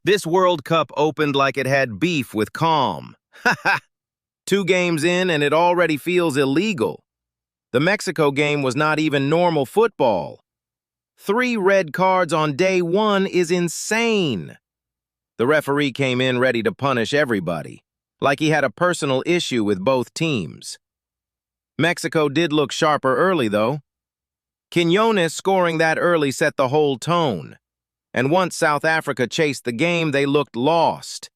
This World Cup opened like it had beef with calm. Ha ha! 2 games in and it already feels illegal. The Mexico game was not even normal football. 3 red cards on day 1 is insane. The referee came in ready to punish everybody, like he had a personal issue with both teams. Mexico did look sharper early, though. Quiñones scoring that early set the whole tone. And once South Africa chased the game, they looked lost.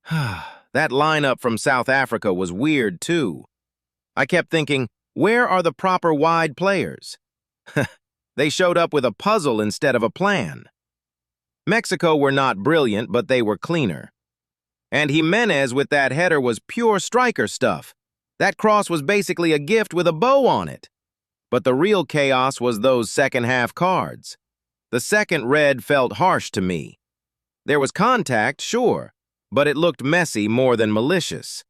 That lineup from South Africa was weird, too. I kept thinking, where are the proper wide players? They showed up with a puzzle instead of a plan. Mexico were not brilliant, but they were cleaner. And Jimenez with that header was pure striker stuff. That cross was basically a gift with a bow on it. But the real chaos was those second-half cards. The second red felt harsh to me. There was contact, sure, but it looked messy more than malicious.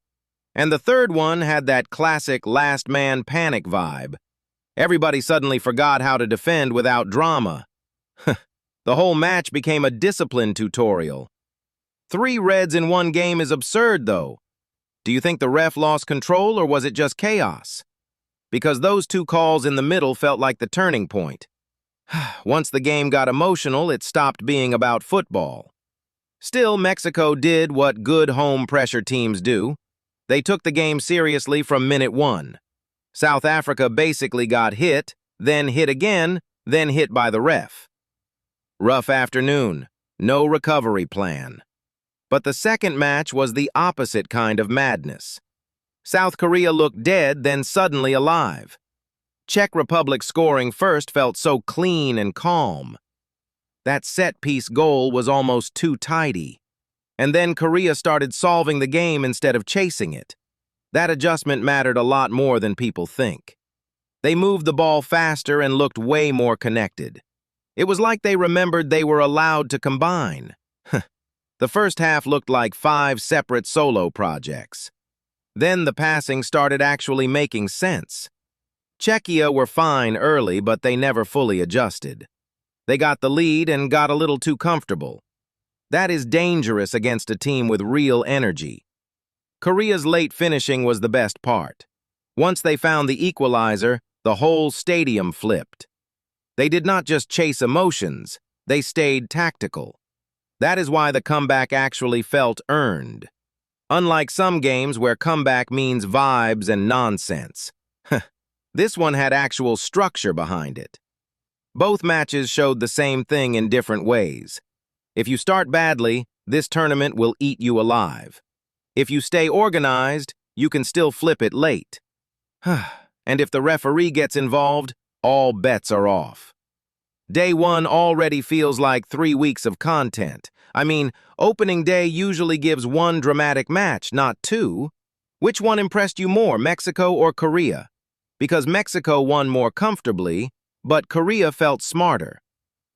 And the third one had that classic last man panic vibe. Everybody suddenly forgot how to defend without drama. The whole match became a discipline tutorial. 3 reds in 1 game is absurd, though. Do you think the ref lost control, or was it just chaos? Because those 2 calls in the middle felt like the turning point. Once the game got emotional, it stopped being about football. Still, Mexico did what good home pressure teams do. They took the game seriously from minute 1. South Africa basically got hit, then hit again, then hit by the ref. Rough afternoon, no recovery plan. But the second match was the opposite kind of madness. South Korea looked dead, then suddenly alive. Czech Republic scoring first felt so clean and calm. That set-piece goal was almost too tidy. And then Korea started solving the game instead of chasing it. That adjustment mattered a lot more than people think. They moved the ball faster and looked way more connected. It was like they remembered they were allowed to combine. The first half looked like 5 separate solo projects. Then the passing started actually making sense. Czechia were fine early, but they never fully adjusted. They got the lead and got a little too comfortable. That is dangerous against a team with real energy. Korea's late finishing was the best part. Once they found the equalizer, the whole stadium flipped. They did not just chase emotions, they stayed tactical. That is why the comeback actually felt earned. Unlike some games where comeback means vibes and nonsense. This one had actual structure behind it. Both matches showed the same thing in different ways. If you start badly, this tournament will eat you alive. If you stay organized, you can still flip it late. And if the referee gets involved, all bets are off. Day 1 already feels like 3 weeks of content. I mean, opening day usually gives 1 dramatic match, not 2. Which one impressed you more, Mexico or Korea? Because Mexico won more comfortably, but Korea felt smarter.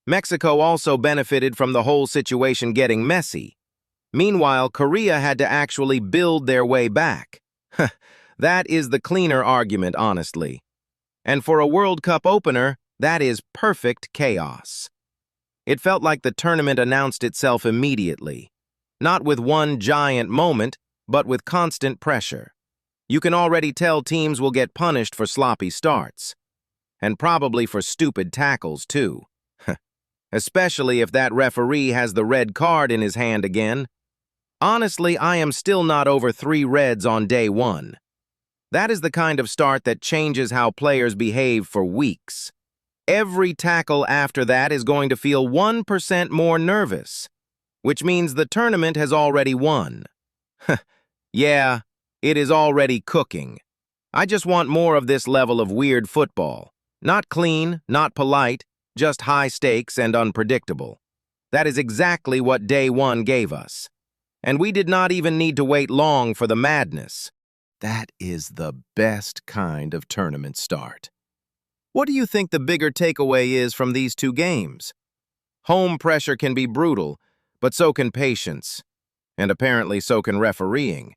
Mexico also benefited from the whole situation getting messy. Meanwhile, Korea had to actually build their way back. That is the cleaner argument, honestly. And for a World Cup opener, that is perfect chaos. It felt like the tournament announced itself immediately. Not with one giant moment, but with constant pressure. You can already tell teams will get punished for sloppy starts. And probably for stupid tackles, too. Especially if that referee has the red card in his hand again. Honestly, I am still not over 3 reds on day 1. That is the kind of start that changes how players behave for weeks. Every tackle after that is going to feel 1% more nervous, which means the tournament has already won. Yeah, it is already cooking. I just want more of this level of weird football. Not clean, not polite, just high stakes and unpredictable. That is exactly what day 1 gave us. And we did not even need to wait long for the madness. That is the best kind of tournament start. What do you think the bigger takeaway is from these 2 games? Home pressure can be brutal, but so can patience. And apparently so can refereeing.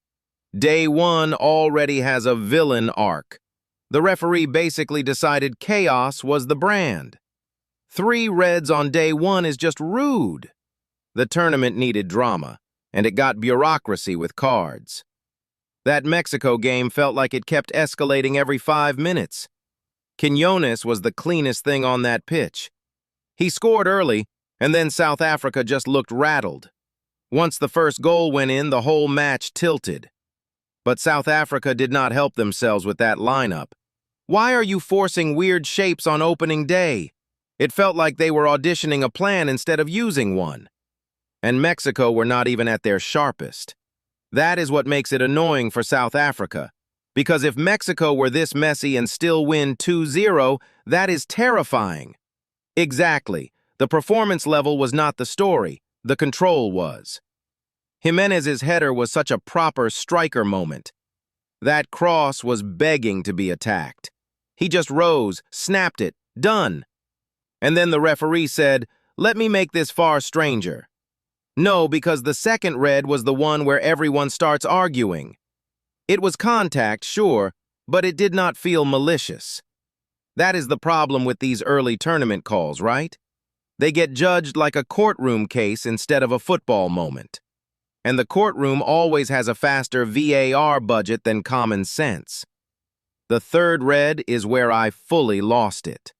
Day 1 already has a villain arc. The referee basically decided chaos was the brand. 3 reds on day 1 is just rude. The tournament needed drama, and it got bureaucracy with cards. That Mexico game felt like it kept escalating every 5 minutes. Quinones was the cleanest thing on that pitch. He scored early, and then South Africa just looked rattled. Once the first goal went in, the whole match tilted. But South Africa did not help themselves with that lineup. Why are you forcing weird shapes on opening day? It felt like they were auditioning a plan instead of using one. And Mexico were not even at their sharpest. That is what makes it annoying for South Africa. Because if Mexico were this messy and still win 2-0, that is terrifying. Exactly. The performance level was not the story. The control was. Jimenez's header was such a proper striker moment. That cross was begging to be attacked. He just rose, snapped it, done. And then the referee said, "Let me make this far stranger." No, because the second red was the one where everyone starts arguing. It was contact, sure, but it did not feel malicious. That is the problem with these early tournament calls, right? They get judged like a courtroom case instead of a football moment. And the courtroom always has a faster VAR budget than common sense. The third red is where I fully lost it.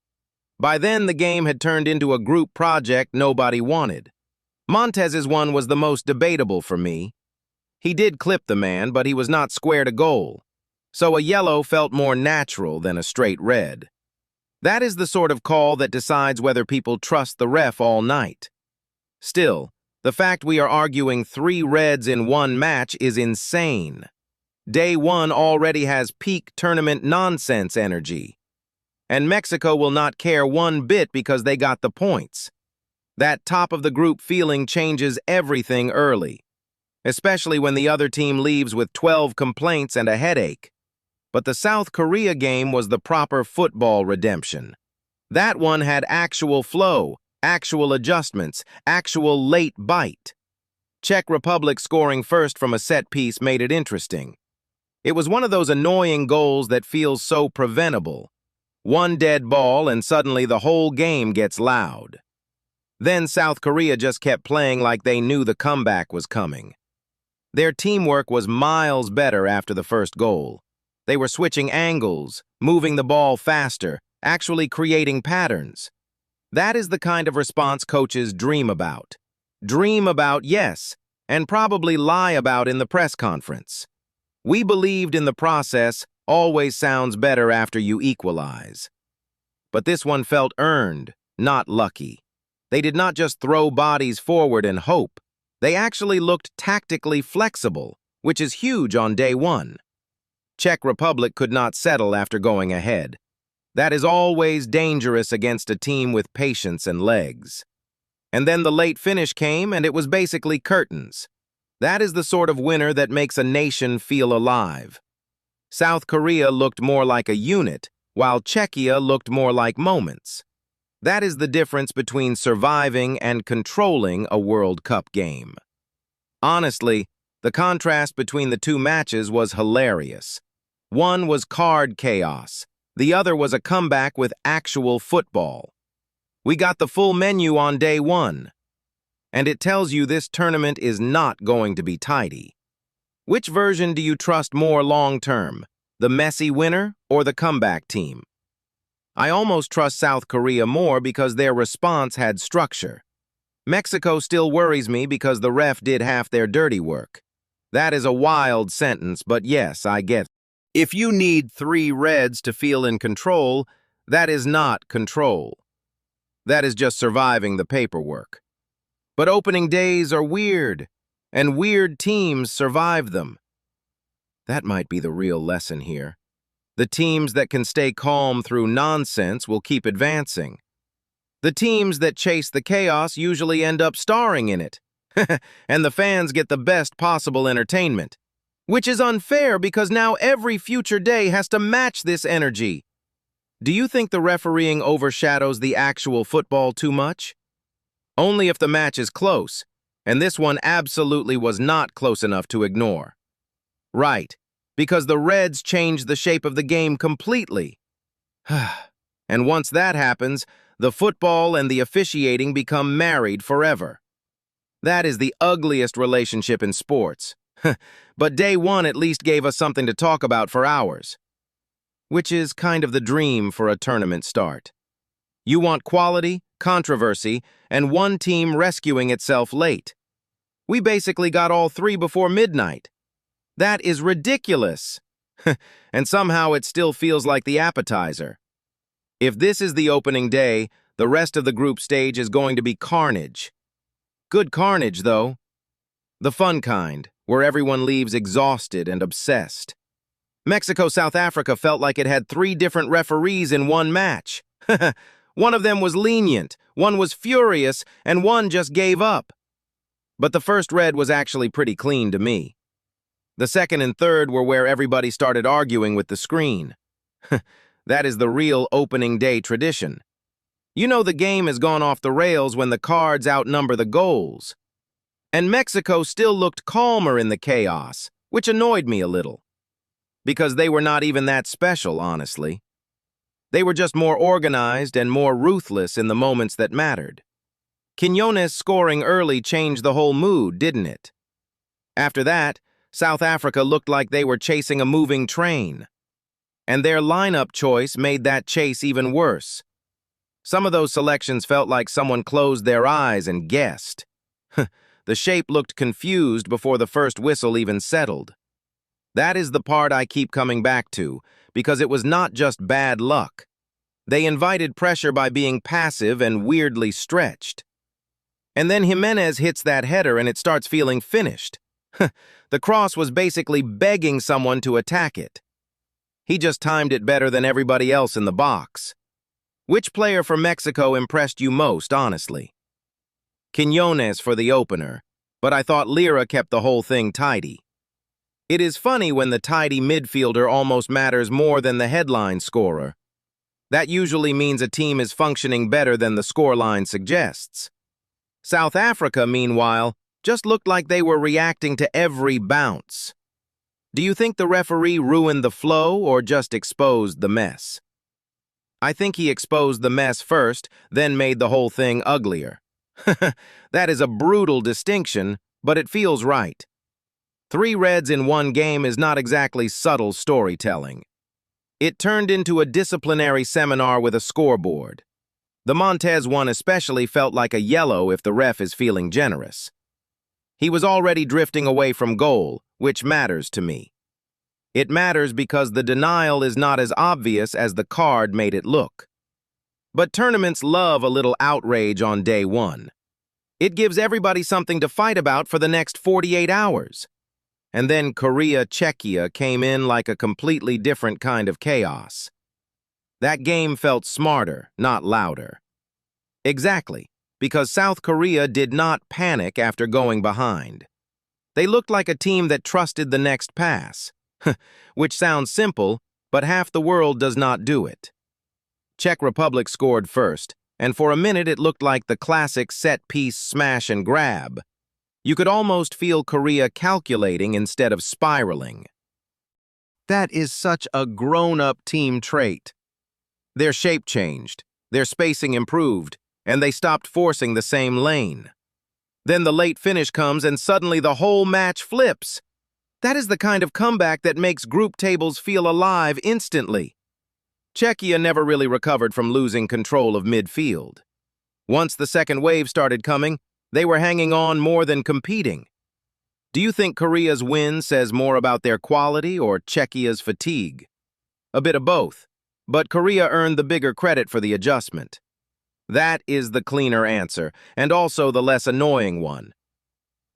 By then, the game had turned into a group project nobody wanted. Montez's one was the most debatable for me. He did clip the man, but he was not square to goal. So a yellow felt more natural than a straight red. That is the sort of call that decides whether people trust the ref all night. Still, the fact we are arguing 3 reds in one match is insane. Day 1 already has peak tournament nonsense energy. And Mexico will not care one bit because they got the points. That top-of-the-group feeling changes everything early, especially when the other team leaves with 12 complaints and a headache. But the South Korea game was the proper football redemption. That one had actual flow, actual adjustments, actual late bite. Czech Republic scoring first from a set piece made it interesting. It was one of those annoying goals that feels so preventable. One dead ball and suddenly the whole game gets loud. Then South Korea just kept playing like they knew the comeback was coming. Their teamwork was miles better after the first goal. They were switching angles, moving the ball faster, actually creating patterns. That is the kind of response coaches dream about. Dream about, yes, and probably lie about in the press conference. "We believed in the process" always sounds better after you equalize. But this one felt earned, not lucky. They did not just throw bodies forward and hope. They actually looked tactically flexible, which is huge on day 1. Czech Republic could not settle after going ahead. That is always dangerous against a team with patience and legs. And then the late finish came, and it was basically curtains. That is the sort of winner that makes a nation feel alive. South Korea looked more like a unit, while Czechia looked more like moments. That is the difference between surviving and controlling a World Cup game. Honestly, the contrast between the two matches was hilarious. One was card chaos. The other was a comeback with actual football. We got the full menu on day 1. And it tells you this tournament is not going to be tidy. Which version do you trust more long-term? The messy winner or the comeback team? I almost trust South Korea more because their response had structure. Mexico still worries me because the ref did half their dirty work. That is a wild sentence, but yes, I get it. If you need 3 reds to feel in control, that is not control. That is just surviving the paperwork. But opening days are weird, and weird teams survive them. That might be the real lesson here. The teams that can stay calm through nonsense will keep advancing. The teams that chase the chaos usually end up starring in it. And the fans get the best possible entertainment. Which is unfair because now every future day has to match this energy. Do you think the refereeing overshadows the actual football too much? Only if the match is close, and this one absolutely was not close enough to ignore. Right, because the Reds changed the shape of the game completely. And once that happens, the football and the officiating become married forever. That is the ugliest relationship in sports. But day one at least gave us something to talk about for hours, which is kind of the dream for a tournament start. You want quality, controversy, and one team rescuing itself late. We basically got all three before midnight. That is ridiculous. And somehow it still feels like the appetizer. If this is the opening day, the rest of the group stage is going to be carnage. Good carnage, though. The fun kind, where everyone leaves exhausted and obsessed. Mexico-South Africa felt like it had 3 different referees in one match. One of them was lenient, one was furious, and one just gave up. But the first red was actually pretty clean to me. The second and third were where everybody started arguing with the screen. That is the real opening day tradition. You know the game has gone off the rails when the cards outnumber the goals. And Mexico still looked calmer in the chaos, which annoyed me a little. Because they were not even that special, honestly. They were just more organized and more ruthless in the moments that mattered. Quiñones scoring early changed the whole mood, didn't it? After that, South Africa looked like they were chasing a moving train. And their lineup choice made that chase even worse. Some of those selections felt like someone closed their eyes and guessed. The shape looked confused before the first whistle even settled. That is the part I keep coming back to, because it was not just bad luck. They invited pressure by being passive and weirdly stretched. And then Jimenez hits that header and it starts feeling finished. The cross was basically begging someone to attack it. He just timed it better than everybody else in the box. Which player for Mexico impressed you most, honestly? Quiñones for the opener, but I thought Lira kept the whole thing tidy. It is funny when the tidy midfielder almost matters more than the headline scorer. That usually means a team is functioning better than the scoreline suggests. South Africa, meanwhile, just looked like they were reacting to every bounce. Do you think the referee ruined the flow or just exposed the mess? I think he exposed the mess first, then made the whole thing uglier. That is a brutal distinction, but it feels right. 3 reds in one game is not exactly subtle storytelling. It turned into a disciplinary seminar with a scoreboard. The Montez one especially felt like a yellow if the ref is feeling generous. He was already drifting away from goal, which matters to me. It matters because the denial is not as obvious as the card made it look. But tournaments love a little outrage on day one. It gives everybody something to fight about for the next 48 hours. And then Czechia came in like a completely different kind of chaos. That game felt smarter, not louder. Exactly, because South Korea did not panic after going behind. They looked like a team that trusted the next pass, which sounds simple, but half the world does not do it. Czech Republic scored first, and for a minute it looked like the classic set-piece smash and grab. You could almost feel Korea calculating instead of spiraling. That is such a grown-up team trait. Their shape changed, their spacing improved, and they stopped forcing the same lane. Then the late finish comes and suddenly the whole match flips. That is the kind of comeback that makes group tables feel alive instantly. Czechia never really recovered from losing control of midfield. Once the second wave started coming, they were hanging on more than competing. Do you think Korea's win says more about their quality or Czechia's fatigue? A bit of both, but Korea earned the bigger credit for the adjustment. That is the cleaner answer, and also the less annoying one.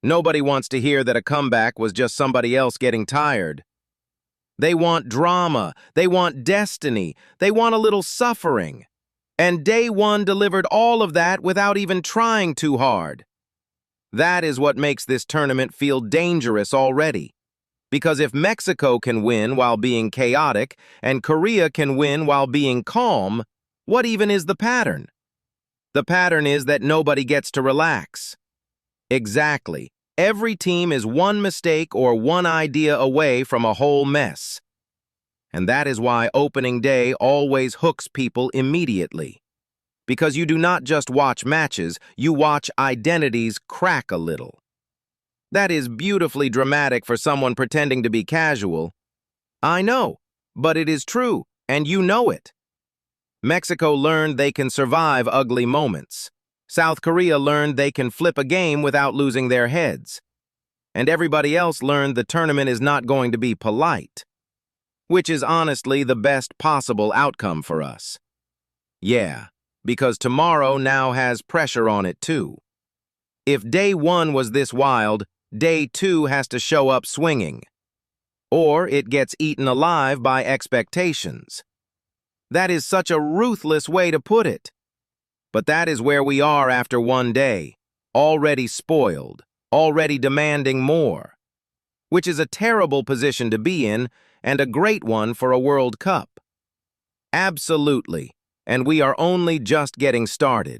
Nobody wants to hear that a comeback was just somebody else getting tired. They want drama, they want destiny, they want a little suffering. And day one delivered all of that without even trying too hard. That is what makes this tournament feel dangerous already. Because if Mexico can win while being chaotic, and Korea can win while being calm, what even is the pattern? The pattern is that nobody gets to relax. Exactly. Every team is one mistake or one idea away from a whole mess. And that is why opening day always hooks people immediately. because you do not just watch matches, you watch identities crack a little. That is beautifully dramatic for someone pretending to be casual. I know, but it is true, and you know it. Mexico learned they can survive ugly moments. South Korea learned they can flip a game without losing their heads. And everybody else learned the tournament is not going to be polite, which is honestly the best possible outcome for us. Yeah, because tomorrow now has pressure on it too. If day one was this wild, day two has to show up swinging. Or it gets eaten alive by expectations. That is such a ruthless way to put it. But that is where we are after one day, already spoiled, already demanding more. Which is a terrible position to be in, and a great one for a World Cup. Absolutely, and we are only just getting started.